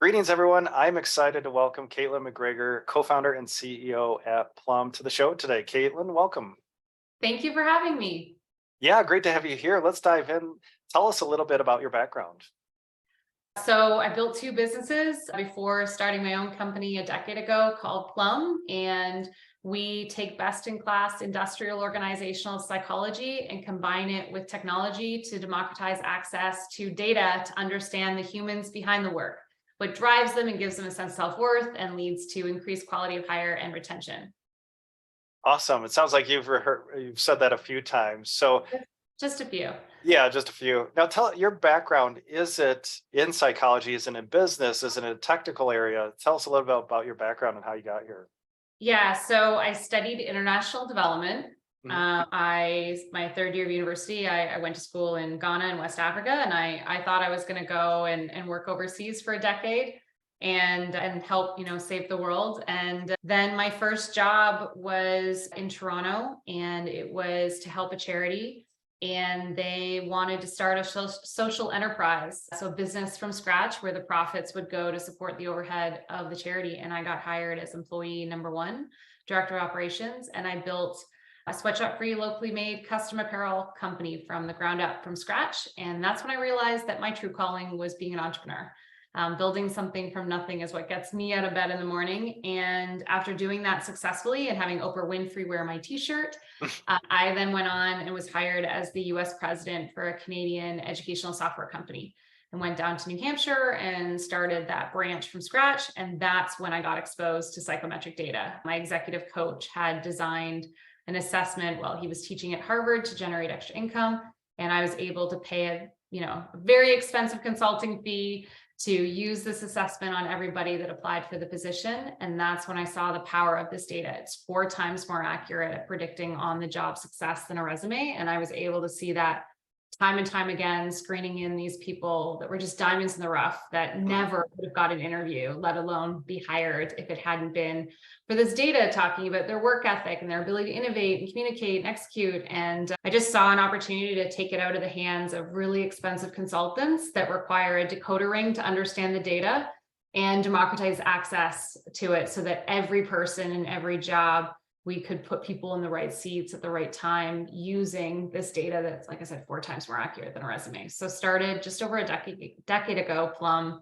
Greetings, everyone. I'm excited to welcome Caitlin MacGregor, co-founder and CEO at Plum, to the show today. Caitlin, welcome. Thank you for having me. Yeah, great to have you here. Let's dive in. Tell us a little bit about your background. So I built two businesses before starting my own company a decade ago called Plum, and we take best-in-class industrial organizational psychology and combine it with technology to democratize access to data to understand the humans behind the work, what drives them and gives them a sense of self-worth and leads to increased quality of hire and retention. Awesome. It sounds like you've said that a few times. So Just a few. yeah, just a few. Now tell your background. Is it in psychology? Is it in business? Is it in a technical area? Tell us a little bit about your background and how you got here. Yeah, so I studied international development. Mhm. My third year of university, I went to school in Ghana and West Africa, and I thought I was going to go and work overseas for a decade and help, save the world. And then my first job was in Toronto, and it was to help a charity. And they wanted to start a social enterprise, so business from scratch, where the profits would go to support the overhead of the charity. And I got hired as employee number one, director of operations, and I built a sweatshop-free, locally made custom apparel company from the ground up, from scratch. And that's when I realized that my true calling was being an entrepreneur. Building something from nothing is what gets me out of bed in the morning. And after doing that successfully and having Oprah Winfrey wear my t-shirt, I then went on and was hired as the US president for a Canadian educational software company, and went down to New Hampshire and started that branch from scratch. And that's when I got exposed to psychometric data. My executive coach had designed an assessment while he was teaching at Harvard to generate extra income. And I was able to pay a very expensive consulting fee to use this assessment on everybody that applied for the position. And that's when I saw the power of this data. It's 4 times more accurate at predicting on-the-job success than a resume. And I was able to see that time and time again, screening in these people that were just diamonds in the rough that never would have got an interview, let alone be hired, if it hadn't been for this data talking about their work ethic and their ability to innovate and communicate and execute. And I just saw an opportunity to take it out of the hands of really expensive consultants that require a decoder ring to understand the data and democratize access to it, so that every person in every job, we could put people in the right seats at the right time using this data that's, like I said, 4 times more accurate than a resume. So started just over a decade ago, Plum,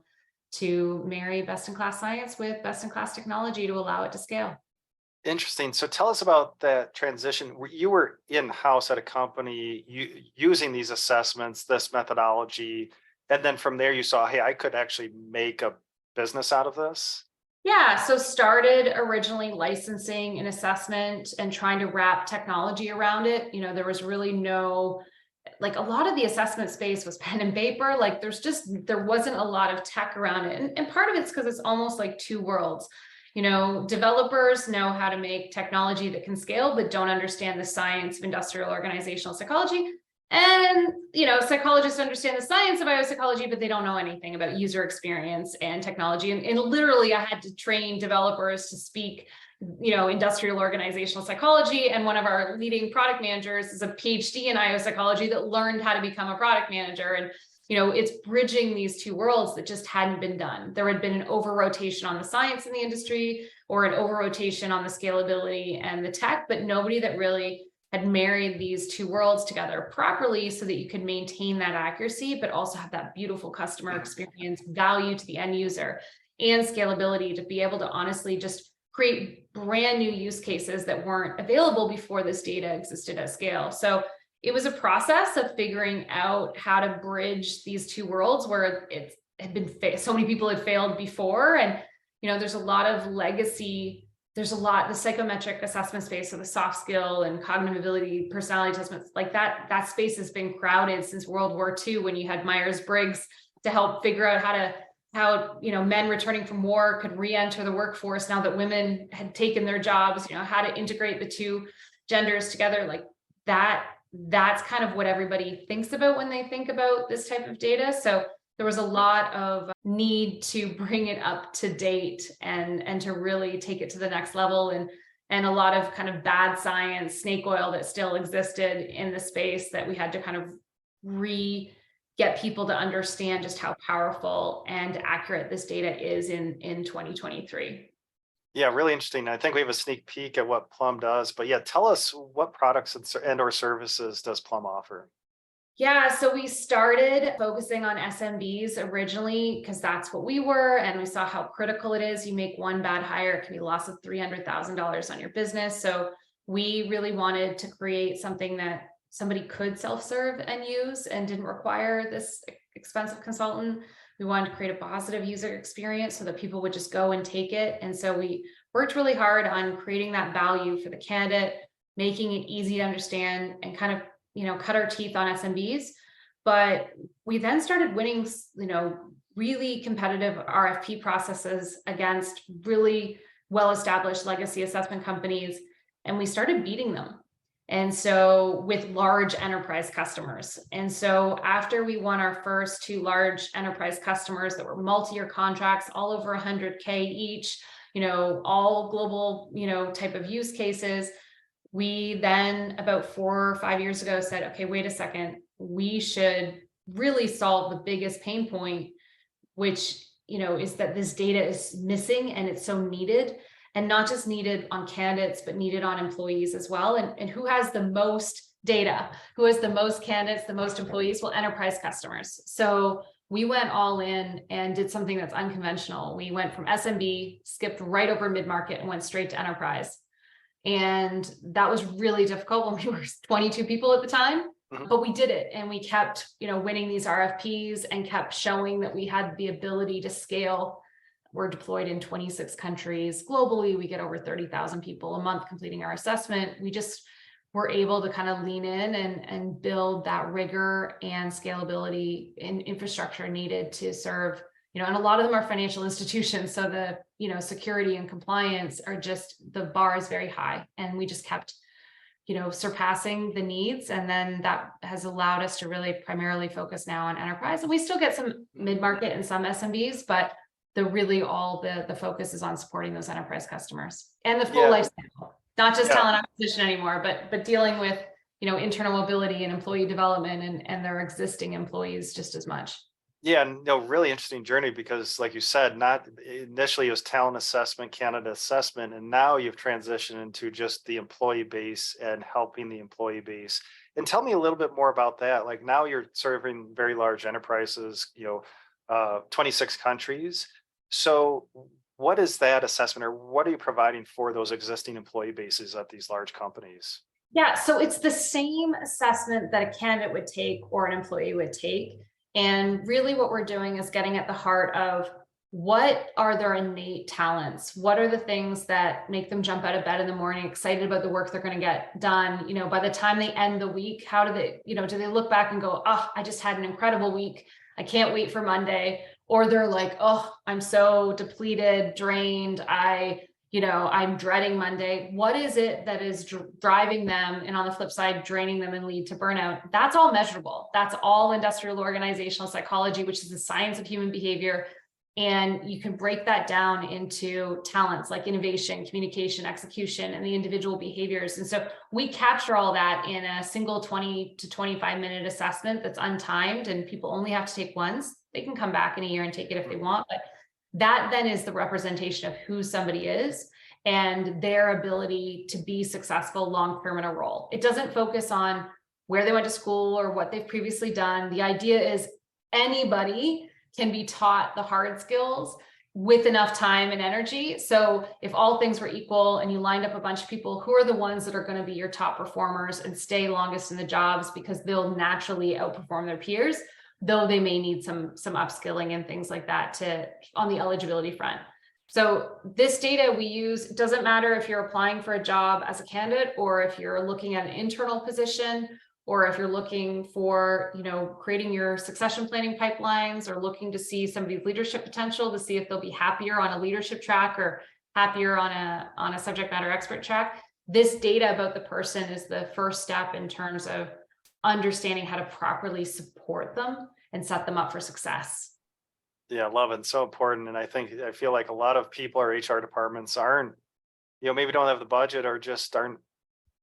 to marry best-in-class science with best-in-class technology to allow it to scale. Interesting. So tell us about that transition. You were in-house at a company using these assessments, this methodology, and then from there you saw, hey, I could actually make a business out of this. Yeah, so started originally licensing an assessment and trying to wrap technology around it. There was really no, a lot of the assessment space was pen and paper. There wasn't a lot of tech around it. And part of it's because it's almost like two worlds. Developers know how to make technology that can scale, but don't understand the science of industrial organizational psychology. And, psychologists understand the science of biopsychology, but they don't know anything about user experience and technology. And literally, I had to train developers to speak, industrial organizational psychology. And one of our leading product managers is a PhD in IO psychology that learned how to become a product manager. And, it's bridging these two worlds that just hadn't been done. There had been an over-rotation on the science in the industry, or an over-rotation on the scalability and the tech, but nobody that really had married these two worlds together properly, so that you could maintain that accuracy, but also have that beautiful customer experience, value to the end user, and scalability to be able to honestly just create brand new use cases that weren't available before this data existed at scale. So it was a process of figuring out how to bridge these two worlds, where it had been so many people had failed before. And, there's a lot of legacy. There's a lot, the psychometric assessment space, so the soft skill and cognitive ability, personality assessments, like that space has been crowded since World War II, when you had Myers-Briggs to help figure out how men returning from war could re-enter the workforce now that women had taken their jobs, how to integrate the two genders together. Like that's kind of what everybody thinks about when they think about this type of data. So there was a lot of need to bring it up to date and to really take it to the next level, and a lot of kind of bad science, snake oil that still existed in the space that we had to kind of get people to understand just how powerful and accurate this data is in 2023. Yeah, really interesting. I think we have a sneak peek at what Plum does, but yeah, tell us what products and or services does Plum offer? Yeah, so we started focusing on SMBs originally because that's what we were, and we saw how critical it is. You make one bad hire, it can be a loss of $300,000 on your business. So we really wanted to create something that somebody could self-serve and use and didn't require this expensive consultant. We wanted to create a positive user experience so that people would just go and take it. And so we worked really hard on creating that value for the candidate, making it easy to understand and kind of cut our teeth on SMBs. But we then started winning, really competitive RFP processes against really well-established legacy assessment companies, and we started beating them. And so with large enterprise customers. And so after we won our first two large enterprise customers that were multi-year contracts, all over 100K each, all global, type of use cases, we then about 4 or 5 years ago said, okay, wait a second, we should really solve the biggest pain point, which, is that this data is missing and it's so needed, and not just needed on candidates, but needed on employees as well. And who has the most data, who has the most candidates, the most employees? Well, enterprise customers. So we went all in and did something that's unconventional. We went from SMB, skipped right over mid-market and went straight to enterprise. And that was really difficult when we were 22 people at the time, but we did it. And we kept, winning these RFPs and kept showing that we had the ability to scale. We're deployed in 26 countries globally. We get over 30,000 people a month completing our assessment. We just were able to kind of lean in and build that rigor and scalability in infrastructure needed to serve, and a lot of them are financial institutions. So the, security and compliance are just, the bar is very high. And we just kept, surpassing the needs. And then that has allowed us to really primarily focus now on enterprise. And we still get some mid-market and some SMBs, but the focus is on supporting those enterprise customers and the full life cycle, not just talent acquisition anymore, but dealing with, internal mobility and employee development and their existing employees just as much. Yeah, no, really interesting journey because, like you said, not initially it was talent assessment, candidate assessment, and now you've transitioned into just the employee base and helping the employee base. And tell me a little bit more about that. Like now you're serving very large enterprises, 26 countries. So what is that assessment, or what are you providing for those existing employee bases at these large companies? Yeah, so it's the same assessment that a candidate would take or an employee would take. And really what we're doing is getting at the heart of what are their innate talents? What are the things that make them jump out of bed in the morning, excited about the work they're going to get done? By the time they end the week, how do they, do they look back and go, oh, I just had an incredible week. I can't wait for Monday. Or they're like, oh, I'm so depleted, drained. I'm dreading Monday. What is it that is driving them? And on the flip side, draining them and lead to burnout. That's all measurable. That's all industrial organizational psychology, which is the science of human behavior. And you can break that down into talents like innovation, communication, execution, and the individual behaviors. And so we capture all that in a single 20 to 25-minute assessment that's untimed, and people only have to take once. They can come back in a year and take it if they want, but that then is the representation of who somebody is and their ability to be successful long-term in a role. It doesn't focus on where they went to school or what they've previously done. The idea is anybody can be taught the hard skills with enough time and energy. So if all things were equal and you lined up a bunch of people, who are the ones that are going to be your top performers and stay longest in the jobs because they'll naturally outperform their peers, though they may need some upskilling and things like that on the eligibility front. So this data we use, it doesn't matter if you're applying for a job as a candidate or if you're looking at an internal position or if you're looking for, creating your succession planning pipelines or looking to see somebody's leadership potential to see if they'll be happier on a leadership track or happier on a subject matter expert track. This data about the person is the first step in terms of understanding how to properly support them and set them up for success. Yeah, I love it. It's so important. And I feel like a lot of people or HR departments aren't, maybe don't have the budget or just aren't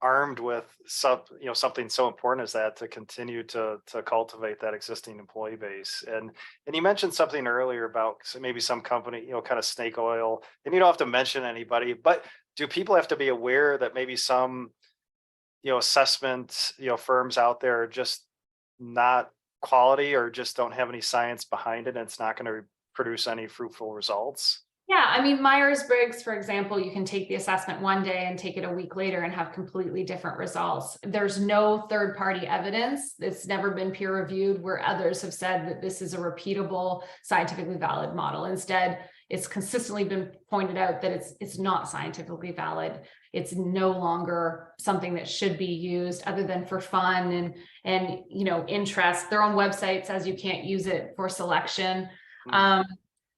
armed with something so important as that to continue to cultivate that existing employee base. And you mentioned something earlier about maybe some company, kind of snake oil, and you don't have to mention anybody, but do people have to be aware that maybe some, assessment, firms out there are just not quality or just don't have any science behind it, and it's not going to produce any fruitful results? Yeah, I mean, Myers-Briggs, for example, you can take the assessment one day and take it a week later and have completely different results. There's no third-party evidence. It's never been peer reviewed where others have said that this is a repeatable, scientifically valid model. Instead, it's consistently been pointed out that it's not scientifically valid. It's no longer something that should be used other than for fun and interest. Their own website says you can't use it for selection.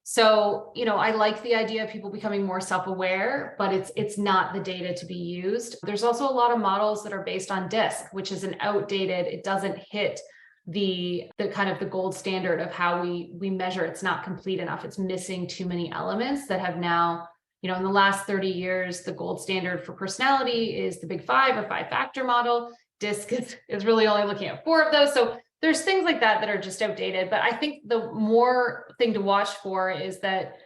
So, I like the idea of people becoming more self-aware, but it's not the data to be used. There's also a lot of models that are based on DISC, which is an outdated, it doesn't hit the kind of the gold standard of how we measure. It's not complete enough. It's missing too many elements that have now, in the last 30 years, the gold standard for personality is the big five or 5-factor model. DISC is really only looking at 4 of those. So there's things like that are just outdated. But I think the more thing to watch for is that,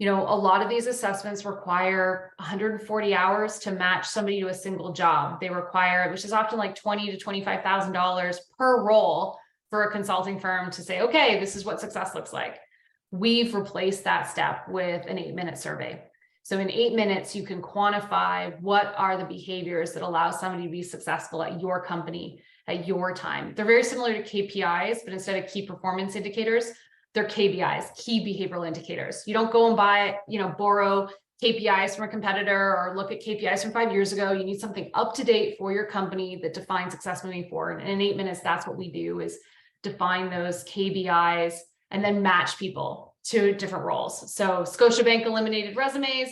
a lot of these assessments require 140 hours to match somebody to a single job. They require, which is often like $20,000 to $25,000 per role for a consulting firm to say, okay, this is what success looks like. We've replaced that step with an 8-minute survey. So in 8 minutes, you can quantify what are the behaviors that allow somebody to be successful at your company at your time. They're very similar to KPIs, but instead of key performance indicators, they're KPIs, key behavioral indicators. You don't go and borrow KPIs from a competitor or look at KPIs from 5 years ago. You need something up to date for your company that defines success moving forward. And in 8 minutes, that's what we do, is define those KPIs and then match people to different roles. So Scotiabank eliminated resumes.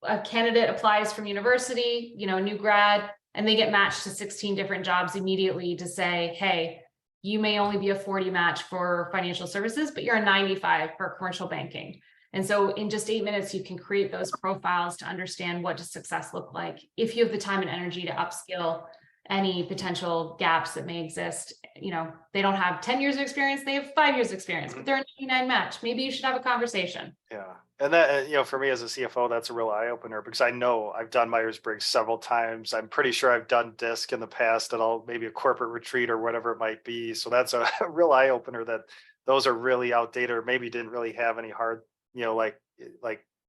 A candidate applies from university, new grad, and they get matched to 16 different jobs immediately to say, hey, you may only be a 40 match for financial services, but you're a 95 for commercial banking. And so in just 8 minutes, you can create those profiles to understand what does success look like. If you have the time and energy to upskill any potential gaps that may exist, they don't have 10 years of experience, they have 5 years of experience, but they're a 99 match. Maybe you should have a conversation. Yeah. And that, for me as a CFO, that's a real eye opener, because I know I've done Myers-Briggs several times. I'm pretty sure I've done DISC in the past at maybe a corporate retreat or whatever it might be. So that's a real eye opener that those are really outdated, or maybe didn't really have any hard, like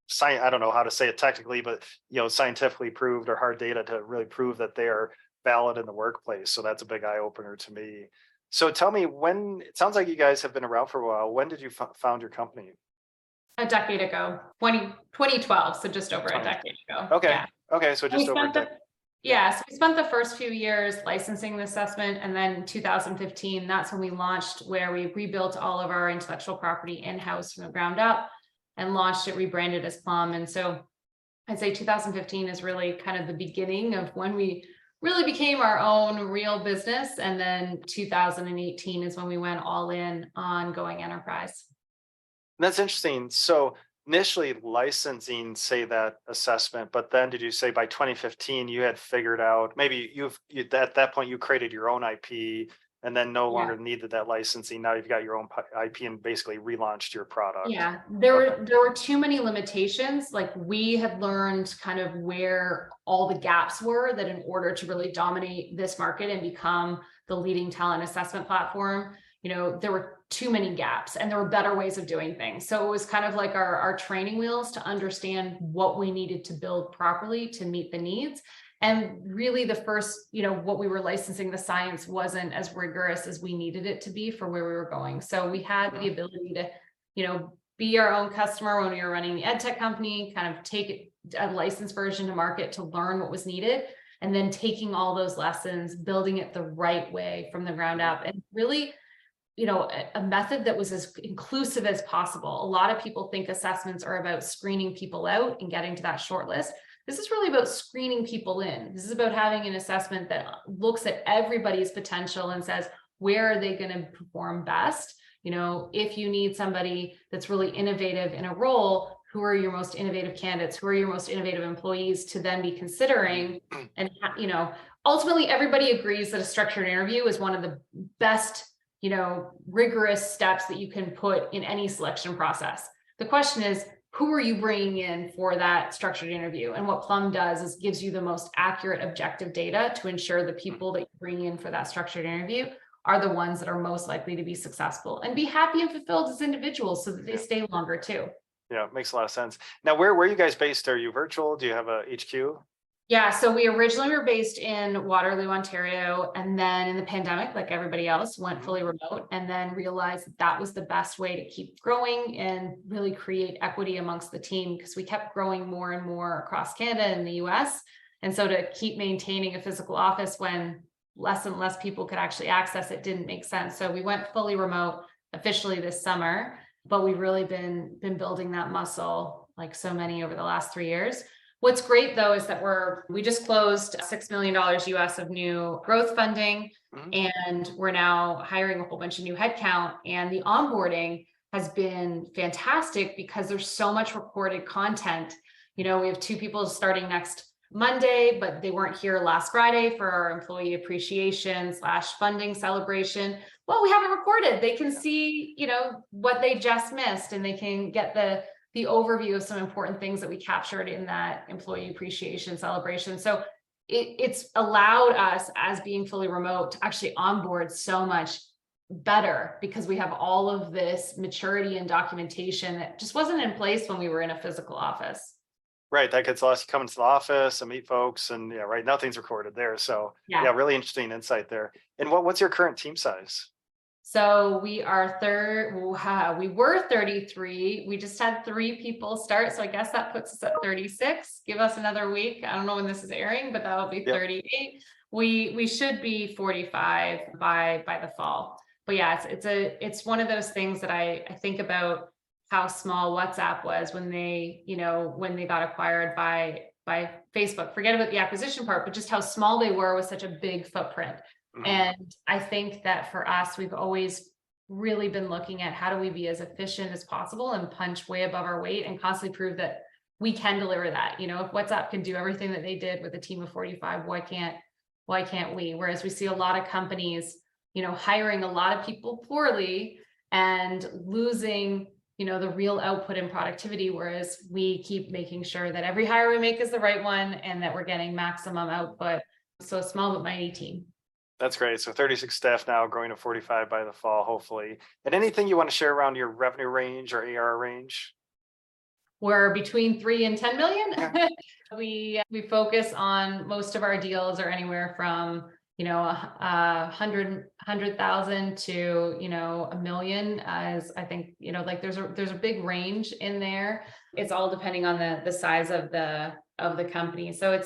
science, I don't know how to say it technically, but, scientifically proved or hard data to really prove that they are valid in the workplace. So that's a big eye opener to me. So tell me, it sounds like you guys have been around for a while. When did you found your company? A decade ago, 2012, so just over a decade ago. Okay. Yeah. Okay, so just over a decade. So we spent the first few years licensing the assessment, and then 2015, that's when we launched, where we rebuilt all of our intellectual property in-house from the ground up and launched it, rebranded as Plum. And so I'd say 2015 is really kind of the beginning of when we really became our own real business. And then 2018 is when we went all in on going enterprise. That's interesting. So initially licensing, say, that assessment, but then did you say by 2015 you had figured out, maybe at that point you created your own IP and then no longer needed that licensing. Now you've got your own IP and basically relaunched your product. Yeah, there were too many limitations. Like, we had learned kind of where all the gaps were, that in order to really dominate this market and become the leading talent assessment platform, there were too many gaps and there were better ways of doing things. So it was kind of like our training wheels to understand what we needed to build properly to meet the needs. And really the first, what we were licensing, the science wasn't as rigorous as we needed it to be for where we were going. So we had the ability to, be our own customer when we were running the ed tech company, kind of take a licensed version to market to learn what was needed. And then taking all those lessons, building it the right way from the ground up, and really, a method that was as inclusive as possible. A lot of people think assessments are about screening people out and getting to that short list. This is really about screening people in. This is about having an assessment that looks at everybody's potential and says, where are they going to perform best? If you need somebody that's really innovative in a role, who are your most innovative candidates? Who are your most innovative employees to then be considering? And, ultimately everybody agrees that a structured interview is one of the best, rigorous steps that you can put in any selection process. The question is, who are you bringing in for that structured interview? And what Plum does is gives you the most accurate, objective data to ensure the people that you bring in for that structured interview are the ones that are most likely to be successful and be happy and fulfilled as individuals so that they stay longer too. Yeah, it makes a lot of sense. Now, where are you guys based? Are you virtual? Do you have a HQ? Yeah, so we originally were based in Waterloo, Ontario, and then in the pandemic, like everybody else, went fully remote and then realized that was the best way to keep growing and really create equity amongst the team because we kept growing more and more across Canada and the US. And so to keep maintaining a physical office when less and less people could actually access it didn't make sense. So we went fully remote officially this summer, but we've really been building that muscle like so many over the last 3 years. What's great though is that we just closed $6 million US of new growth funding, and we're now hiring a whole bunch of new headcount, and the onboarding has been fantastic because there's so much recorded content. We have 2 people starting next Monday, but they weren't here last Friday for our employee appreciation / funding celebration. Well, we have it recorded. They can see, what they just missed, and they can get the overview of some important things that we captured in that employee appreciation celebration. So it's allowed us, as being fully remote, to actually onboard so much better because we have all of this maturity and documentation that just wasn't in place when we were in a physical office. Right, that gets lost. You come into the office and meet folks, and right, nothing's recorded there. So yeah, really interesting insight there. And what's your current team size? So we are we were 33. We just had 3 people start. So I guess that puts us at 36. Give us another week. I don't know when this is airing, but that'll be 38. We should be 45 by the fall. But yeah, it's one of those things that I think about how small WhatsApp was when they got acquired by Facebook. Forget about the acquisition part, but just how small they were with such a big footprint. And I think that for us, we've always really been looking at how do we be as efficient as possible and punch way above our weight and constantly prove that we can deliver that. If WhatsApp can do everything that they did with a team of 45, why can't we? Whereas we see a lot of companies, hiring a lot of people poorly and losing, the real output and productivity, whereas we keep making sure that every hire we make is the right one and that we're getting maximum output. So a small but mighty team. That's great. So 36 staff now, growing to 45 by the fall, hopefully. And anything you want to share around your revenue range or ARR range? We're between 3 and 10 million. We focus on, most of our deals are anywhere from 100,000 to $1 million. As I think there's a big range in there. It's all depending on the size of the company. So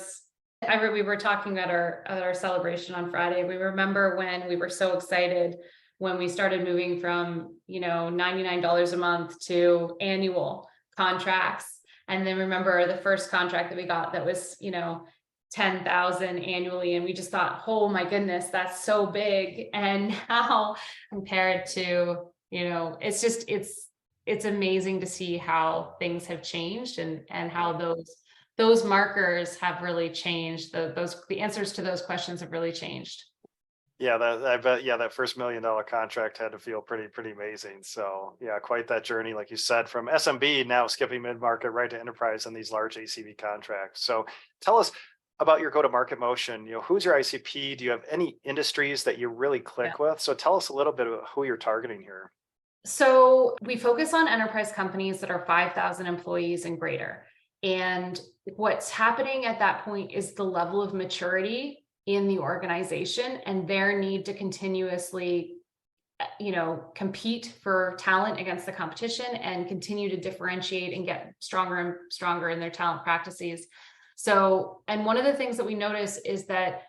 we were talking at our celebration on Friday. We remember when we were so excited when we started moving from $99 a month to annual contracts, and then remember the first contract that we got that was $10,000 annually, and we just thought, oh my goodness, that's so big. And now compared to it's amazing to see how things have changed and how those markers have really changed. The answers to those questions have really changed. Yeah, I bet. Yeah, that first $1 million contract had to feel pretty amazing. So yeah, quite that journey, like you said, from SMB now skipping mid-market right to enterprise and these large ACV contracts. So tell us about your go-to-market motion. Who's your ICP? Do you have any industries that you really click with? So tell us a little bit about who you're targeting here. So we focus on enterprise companies that are 5,000 employees and greater. And what's happening at that point is the level of maturity in the organization and their need to continuously, compete for talent against the competition and continue to differentiate and get stronger and stronger in their talent practices. So, and one of the things that we notice is that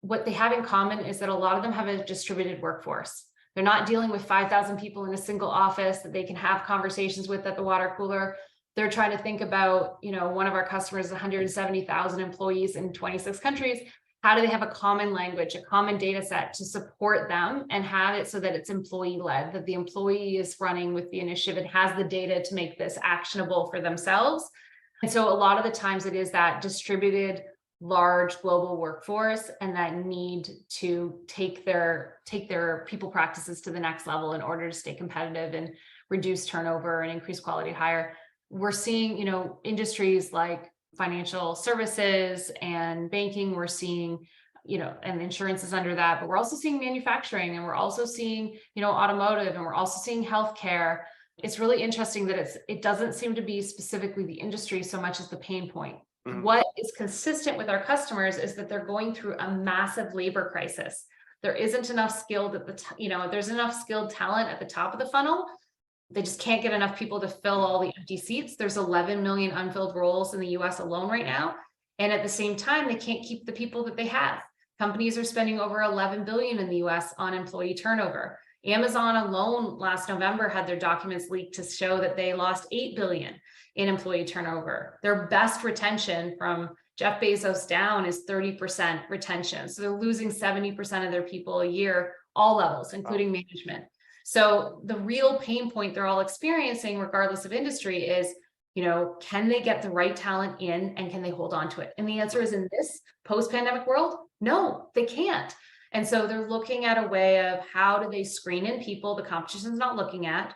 what they have in common is that a lot of them have a distributed workforce. They're not dealing with 5,000 people in a single office that they can have conversations with at the water cooler. They're trying to think about, one of our customers is 170,000 employees in 26 countries. How do they have a common language, a common data set to support them and have it so that it's employee-led, that the employee is running with the initiative and has the data to make this actionable for themselves? And so a lot of the times it is that distributed large global workforce and that need to take their people practices to the next level in order to stay competitive and reduce turnover and increase quality hire. We're seeing, industries like financial services and banking, we're seeing, and insurance is under that, but we're also seeing manufacturing, and we're also seeing, automotive, and we're also seeing healthcare. It's really interesting that it doesn't seem to be specifically the industry so much as the pain point. Mhm. What is consistent with our customers is that they're going through a massive labor crisis. There isn't enough skilled there's enough skilled talent at the top of the funnel. They just can't get enough people to fill all the empty seats. There's 11 million unfilled roles in the US alone right now. And at the same time, they can't keep the people that they have. Companies are spending over 11 billion in the US on employee turnover. Amazon alone last November had their documents leaked to show that they lost 8 billion in employee turnover. Their best retention from Jeff Bezos down is 30% retention. So they're losing 70% of their people a year, all levels, including management. So the real pain point they're all experiencing, regardless of industry, is, can they get the right talent in and can they hold on to it? And the answer is, in this post-pandemic world, no, they can't. And so they're looking at a way of how do they screen in people the competition's not looking at,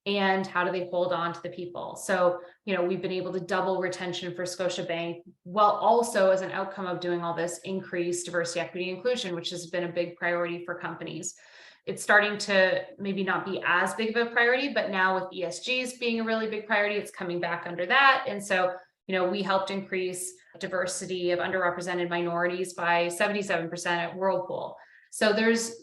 and how do they hold on to the people? So, we've been able to double retention for Scotiabank, while also, as an outcome of doing all this, increase diversity, equity, inclusion, which has been a big priority for companies. It's starting to maybe not be as big of a priority, but now with ESGs being a really big priority, it's coming back under that. And so, we helped increase diversity of underrepresented minorities by 77% at Whirlpool. So there's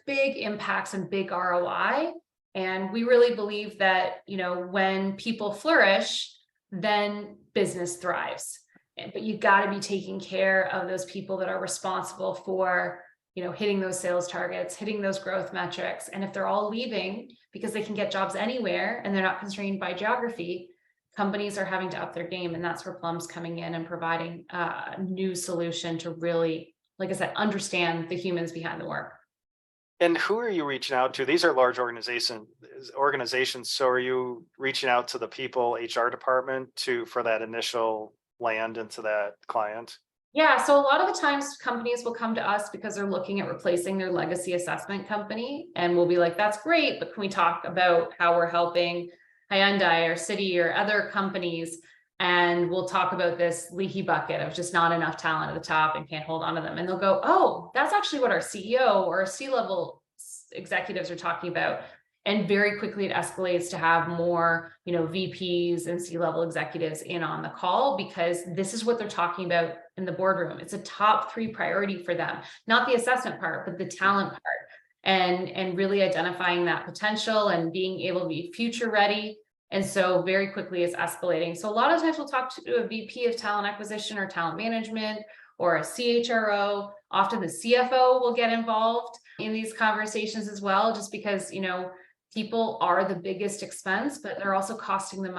big impacts and big ROI. And we really believe that, when people flourish, then business thrives. But you got to be taking care of those people that are responsible for, hitting those sales targets, hitting those growth metrics. And if they're all leaving because they can get jobs anywhere and they're not constrained by geography, companies are having to up their game. And that's where Plum's coming in and providing a new solution to really, like I said, understand the humans behind the work. And who are you reaching out to? These are large organizations. So are you reaching out to the people HR department for that initial land into that client? Yeah, so a lot of the times companies will come to us because they're looking at replacing their legacy assessment company, and we'll be like, that's great, but can we talk about how we're helping Hyundai or Citi or other companies? And we'll talk about this leaky bucket of just not enough talent at the top and can't hold on to them. And they'll go, oh, that's actually what our CEO or our C-level executives are talking about. And very quickly it escalates to have more, VPs and C-level executives in on the call, because this is what they're talking about in the boardroom. It's a top 3 priority for them, not the assessment part, but the talent part, and really identifying that potential and being able to be future ready. And so very quickly it's escalating. So a lot of times we'll talk to a VP of talent acquisition or talent management or a CHRO. Often the CFO will get involved in these conversations as well, just because, people are the biggest expense, but they're also costing them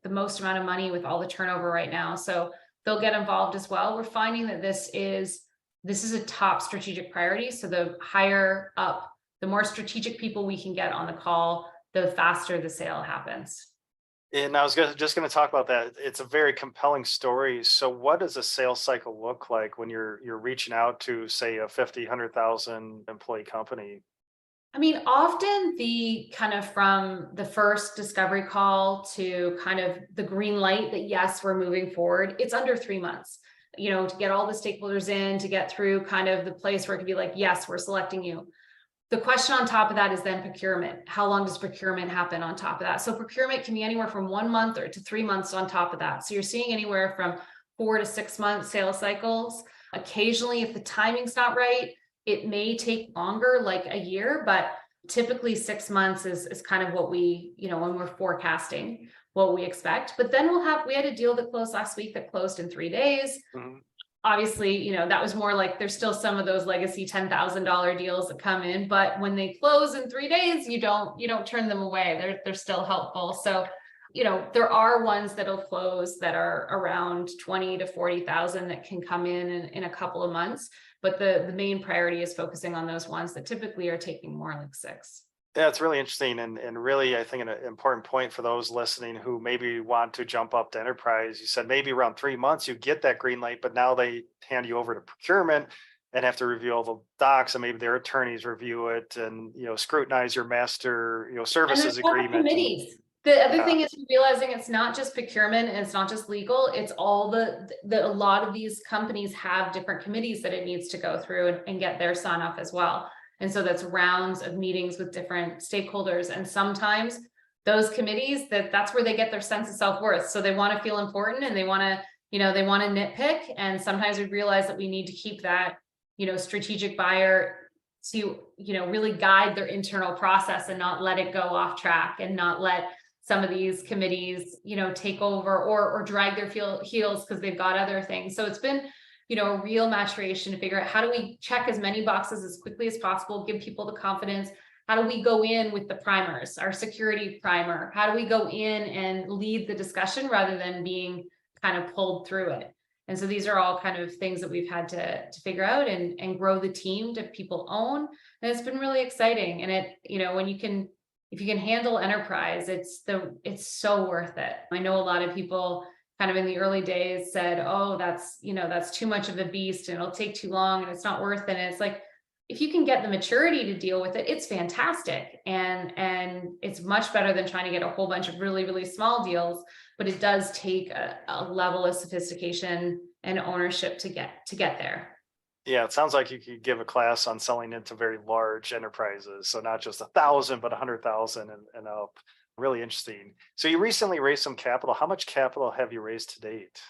the most amount of money with all the turnover right now. So they'll get involved as well. We're finding that this is a top strategic priority. So the higher up, the more strategic people we can get on the call, the faster the sale happens. And I was just going to talk about that. It's a very compelling story. So what does a sales cycle look like when you're reaching out to, say, a 50, 100,000 employee company? I mean, often the kind of from the first discovery call to kind of the green light that, yes, we're moving forward, it's under 3 months, to get all the stakeholders in, to get through kind of the place where it could be like, yes, we're selecting you. The question on top of that is then procurement. How long does procurement happen on top of that? So procurement can be anywhere from 1 month or to 3 months on top of that. So you're seeing anywhere from 4 to 6 month sales cycles. Occasionally, if the timing's not right, it may take longer, like a year, but typically 6 months is kind of what we, when we're forecasting what we expect. But then we had a deal that closed last week that closed in 3 days. Mm-hmm. Obviously, that was more like, there's still some of those legacy $10,000 deals that come in, but when they close in 3 days, you don't turn them away. They're still helpful. So, there are ones that'll close that are around 20 to 40,000 that can come in a couple of months. But the main priority is focusing on those ones that typically are taking more like 6. Yeah, it's really interesting and really, I think, an important point for those listening who maybe want to jump up to enterprise. You said maybe around 3 months you get that green light, but now they hand you over to procurement and have to review all the docs, and maybe their attorneys review it and scrutinize your master And services there's lots of agreement. committees. The other Yeah, thing is realizing it's not just procurement and it's not just legal, it's all a lot of these companies have different committees that it needs to go through and get their sign off as well. And so that's rounds of meetings with different stakeholders. And sometimes those committees, that's where they get their sense of self-worth. So they want to feel important and they want to, they want to nitpick. And sometimes we realize that we need to keep that, strategic buyer to, really guide their internal process and not let it go off track and not let some of these committees, take over or drag their heels because they've got other things. So it's been, a real maturation to figure out how do we check as many boxes as quickly as possible, give people the confidence. How do we go in with the primers, our security primer? How do we go in and lead the discussion rather than being kind of pulled through it? And so these are all kind of things that we've had to figure out and grow the team to people own. And it's been really exciting. And it, if you can handle enterprise, it's so worth it. I know a lot of people kind of in the early days said, oh, that's too much of a beast and it'll take too long and it's not worth it. And it's like, if you can get the maturity to deal with it, it's fantastic. And it's much better than trying to get a whole bunch of really, really small deals, but it does take a level of sophistication and ownership to get there. Yeah, it sounds like you could give a class on selling into very large enterprises. So not just 1,000, but 100,000 and up. Really interesting. So you recently raised some capital. How much capital have you raised to date?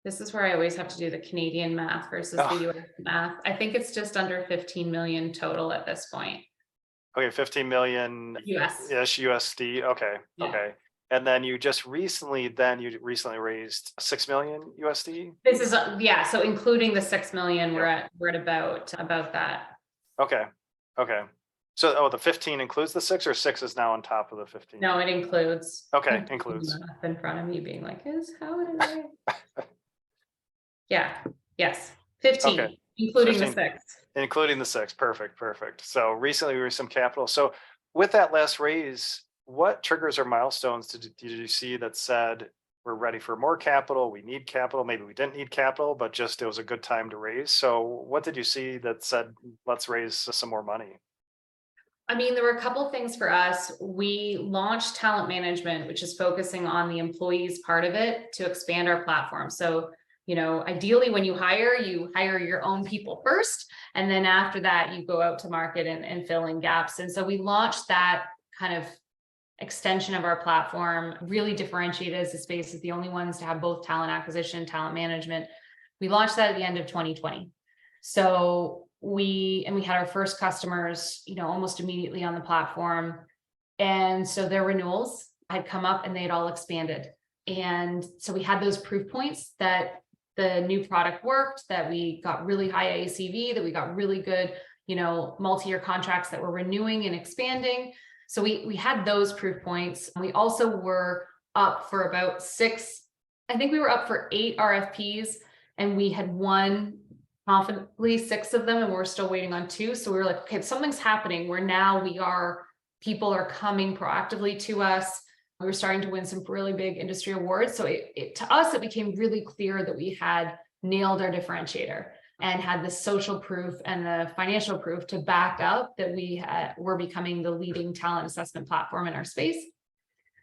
This is where I always have to do the Canadian math versus the US math. I think it's just under 15 million total at this point. Okay, 15 million US. ish USD. Okay. Yeah. Okay. And then you recently raised 6 million USD. This is so including the 6 million, we're at about that. Okay. Okay. So the 15 includes the 6, or 6 is now on top of the 15? No, it includes. Okay, includes. In front of me being like, how did I? Yeah. Yes. 15, okay. including 15, the 6. Including the 6. Perfect. So recently we raised some capital. So with that last raise, what triggers or milestones did you see that said we're ready for more capital, we need capital, maybe we didn't need capital, but just it was a good time to raise? So what did you see that said, let's raise some more money? I mean, there were a couple of things for us. We launched talent management, which is focusing on the employees part of it to expand our platform. So, ideally when you hire your own people first. And then after that, you go out to market and fill in gaps. And so we launched that kind of extension of our platform, really differentiated as the space is the only ones to have both talent acquisition, talent management. We launched that at the end of 2020. So we had our first customers, almost immediately on the platform. And so their renewals had come up and they had all expanded. And so we had those proof points that the new product worked, that we got really high ACV, that we got really good, multi-year contracts that were renewing and expanding. So we had those proof points. We also were up for about 6, I think we were up for 8 RFPs, and we had won confidently 6 of them, and we're still waiting on 2. So we were like, okay, something's happening where now people are coming proactively to us. We were starting to win some really big industry awards. So to us, it became really clear that we had nailed our differentiator and had the social proof and the financial proof to back up that we were becoming the leading talent assessment platform in our space.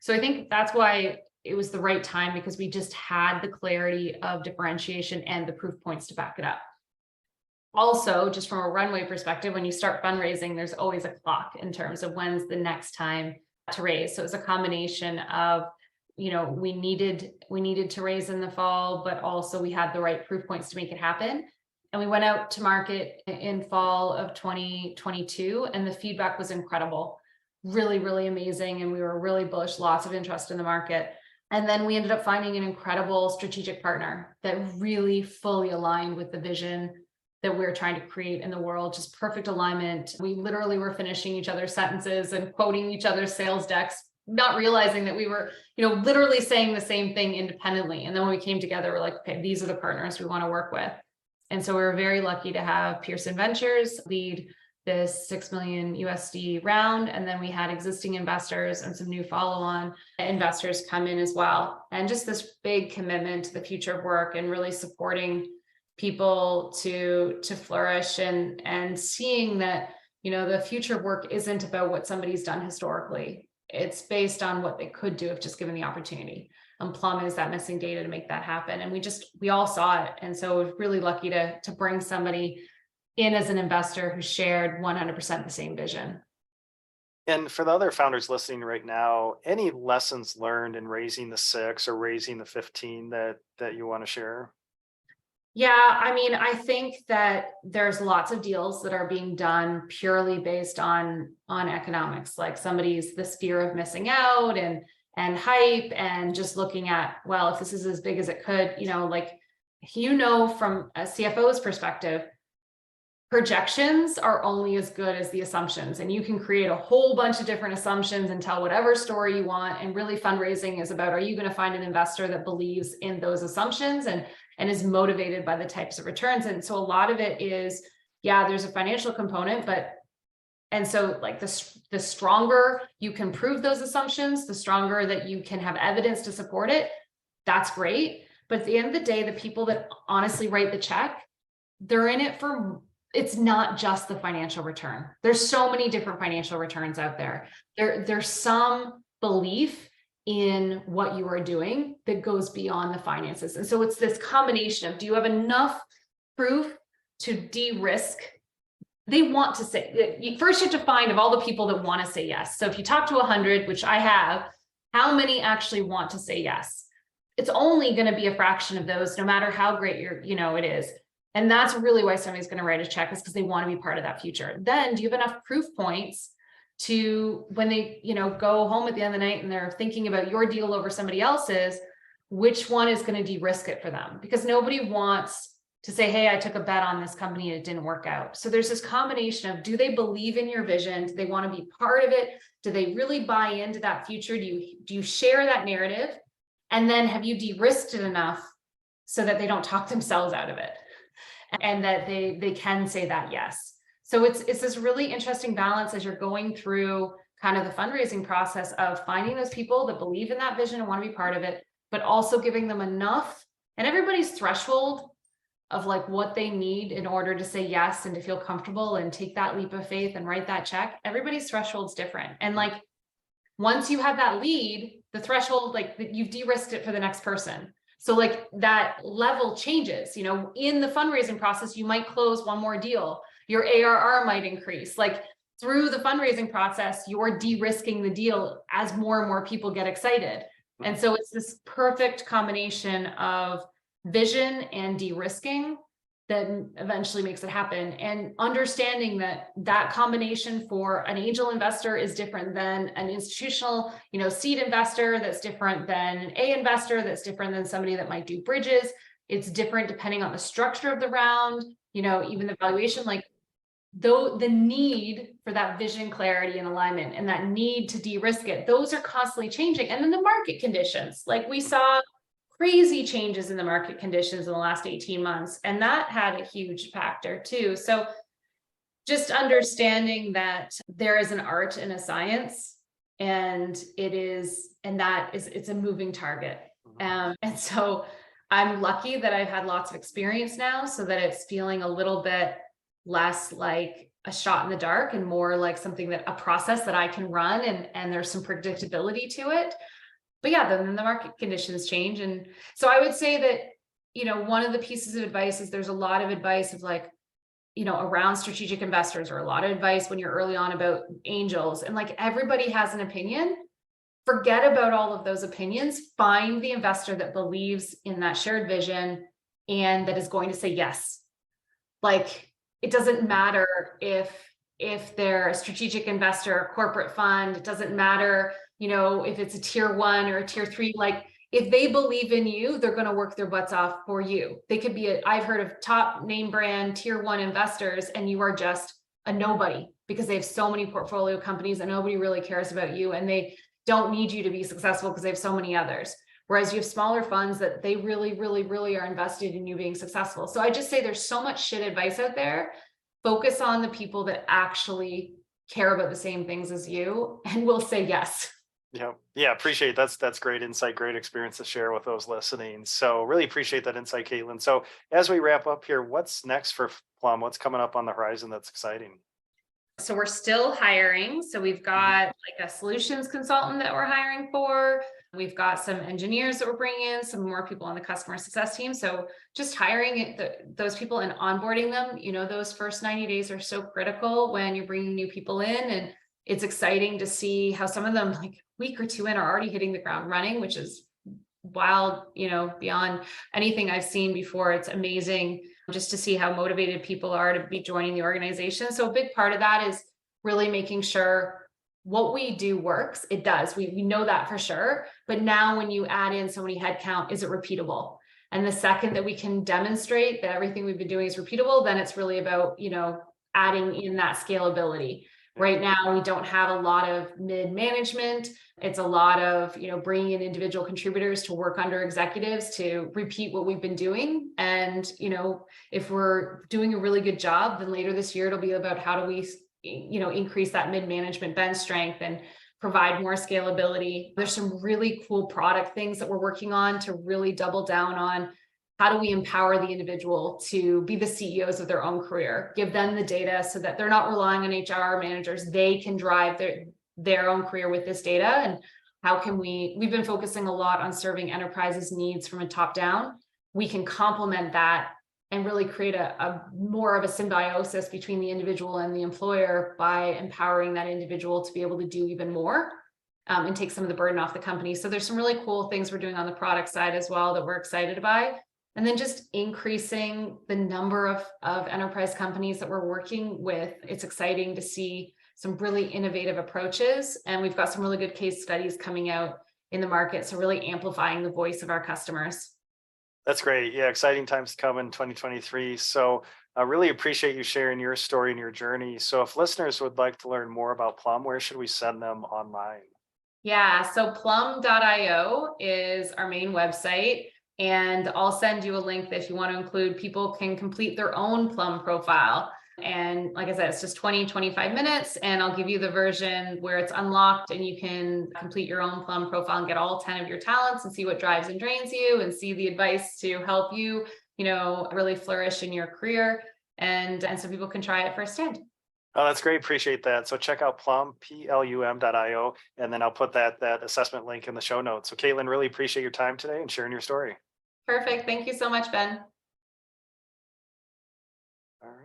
So I think that's why it was the right time, because we just had the clarity of differentiation and the proof points to back it up. Also, just from a runway perspective, when you start fundraising, there's always a clock in terms of when's the next time to raise. So it was a combination of, we needed to raise in the fall, but also we had the right proof points to make it happen. And we went out to market in fall of 2022, and the feedback was incredible, really, really amazing. And we were really bullish, lots of interest in the market. And then we ended up finding an incredible strategic partner that really fully aligned with the vision that we're trying to create in the world, just perfect alignment. We literally were finishing each other's sentences and quoting each other's sales decks, not realizing that we were, literally saying the same thing independently. And then when we came together, we're like, okay, these are the partners we want to work with. And so we were very lucky to have Pearson Ventures lead this 6 million USD round. And then we had existing investors and some new follow-on investors come in as well. And just this big commitment to the future of work and really supporting people to flourish and seeing that, the future of work isn't about what somebody's done historically. It's based on what they could do if just given the opportunity. And Plum is that missing data to make that happen. And we all saw it. And so we're really lucky to bring somebody in as an investor who shared 100% the same vision. And for the other founders listening right now, any lessons learned in raising the 6 or raising the 15 that you want to share? Yeah, I think that there's lots of deals that are being done purely based on economics, like this fear of missing out and hype and just looking at, well, if this is as big as it could, from a CFO's perspective, projections are only as good as the assumptions, and you can create a whole bunch of different assumptions and tell whatever story you want. And really fundraising is about, are you going to find an investor that believes in those assumptions and is motivated by the types of returns? And so a lot of it is, there's a financial component, and so like the stronger you can prove those assumptions, the stronger that you can have evidence to support it. That's great. But at the end of the day, the people that honestly write the check, they're in it for, it's not just the financial return. There's so many different financial returns out there. There's some belief in what you are doing that goes beyond the finances. And so it's this combination of, do you have enough proof to de-risk? They want to say, first you have to find of all the people that want to say yes. So if you talk to 100, which I have, how many actually want to say yes? It's only going to be a fraction of those, no matter how great it is. And that's really why somebody's going to write a check, is because they want to be part of that future. Then do you have enough proof points to, when they, go home at the end of the night and they're thinking about your deal over somebody else's, which one is going to de-risk it for them? Because nobody wants to say, hey, I took a bet on this company and it didn't work out. So there's this combination of, do they believe in your vision? Do they want to be part of it? Do they really buy into that future? Do you share that narrative? And then have you de-risked it enough so that they don't talk themselves out of it? And that they can say that yes. So it's this really interesting balance as you're going through kind of the fundraising process of finding those people that believe in that vision and want to be part of it, but also giving them enough, and everybody's threshold of like what they need in order to say yes and to feel comfortable and take that leap of faith and write that check. Everybody's threshold's different. And like, once you have that lead, the threshold, like you've de-risked it for the next person. So like that level changes, in the fundraising process, you might close one more deal. Your ARR might increase. Like through the fundraising process, you're de-risking the deal as more and more people get excited. And so it's this perfect combination of vision and de-risking that eventually makes it happen. And understanding that combination for an angel investor is different than an institutional, seed investor, that's different than an A investor, that's different than somebody that might do bridges. It's different depending on the structure of the round, even the valuation, like though the need for that vision, clarity, and alignment, and that need to de-risk it, those are constantly changing. And then the market conditions, like we saw crazy changes in the market conditions in the last 18 months. And that had a huge factor too. So just understanding that there is an art and a science, and it's a moving target. And so I'm lucky that I've had lots of experience now, so that it's feeling a little bit less like a shot in the dark and more like a process that I can run, and there's some predictability to it. But then the market conditions change. And so I would say that, one of the pieces of advice is there's a lot of advice of like, around strategic investors, or a lot of advice when you're early on about angels, and like everybody has an opinion. Forget about all of those opinions. Find the investor that believes in that shared vision and that is going to say yes. Like it doesn't matter if they're a strategic investor, a corporate fund, it doesn't matter, if it's a tier 1 or a tier 3, like if they believe in you, they're going to work their butts off for you. They could be I've heard of top name brand tier 1 investors, and you are just a nobody because they have so many portfolio companies and nobody really cares about you, and they don't need you to be successful because they have so many others. Whereas you have smaller funds that they really, really, really are invested in you being successful. So I just say there's so much shit advice out there. focus on the people that actually care about the same things as you and will say yes. Yeah, appreciate that's great insight, great experience to share with those listening. So really appreciate that insight, Caitlin. So as we wrap up here, what's next for Plum? What's coming up on the horizon that's exciting? So we're still hiring. So we've got like a solutions consultant that we're hiring for. We've got some engineers that we're bringing in, some more people on the customer success team. So just hiring those people and onboarding them, those first 90 days are so critical when you're bringing new people in. And it's exciting to see how some of them, like a week or two in, are already hitting the ground running, which is wild, beyond anything I've seen before. It's amazing just to see how motivated people are to be joining the organization. So a big part of that is really making sure what we do works. It does. We know that for sure. But now when you add in so many headcount, is it repeatable? And the second that we can demonstrate that everything we've been doing is repeatable, then it's really about, adding in that scalability. Right now, we don't have a lot of mid-management. It's a lot of, bringing in individual contributors to work under executives to repeat what we've been doing. And, if we're doing a really good job, then later this year, it'll be about how do we, increase that mid-management bench strength and provide more scalability. There's some really cool product things that we're working on to really double down on how do we empower the individual to be the CEOs of their own career, give them the data so that they're not relying on HR managers. They can drive their own career with this data. And how can we've been focusing a lot on serving enterprises' needs from a top down. We can complement that and really create a more of a symbiosis between the individual and the employer by empowering that individual to be able to do even more and take some of the burden off the company. So there's some really cool things we're doing on the product side as well that we're excited by. And then just increasing the number of enterprise companies that we're working with. It's exciting to see some really innovative approaches. And we've got some really good case studies coming out in the market. So really amplifying the voice of our customers. That's great. Yeah, exciting times to come in 2023. So I really appreciate you sharing your story and your journey. So if listeners would like to learn more about Plum, where should we send them online? Yeah, so plum.io is our main website. And I'll send you a link that if you want to include, people can complete their own Plum profile. And like I said, it's just 25 minutes, and I'll give you the version where it's unlocked and you can complete your own Plum profile and get all 10 of your talents and see what drives and drains you and see the advice to help you, really flourish in your career. And so people can try it firsthand. Oh, that's great. Appreciate that. So check out Plum, plum.io, and then I'll put that assessment link in the show notes. So Caitlin, really appreciate your time today and sharing your story. Perfect. Thank you so much, Ben. All right.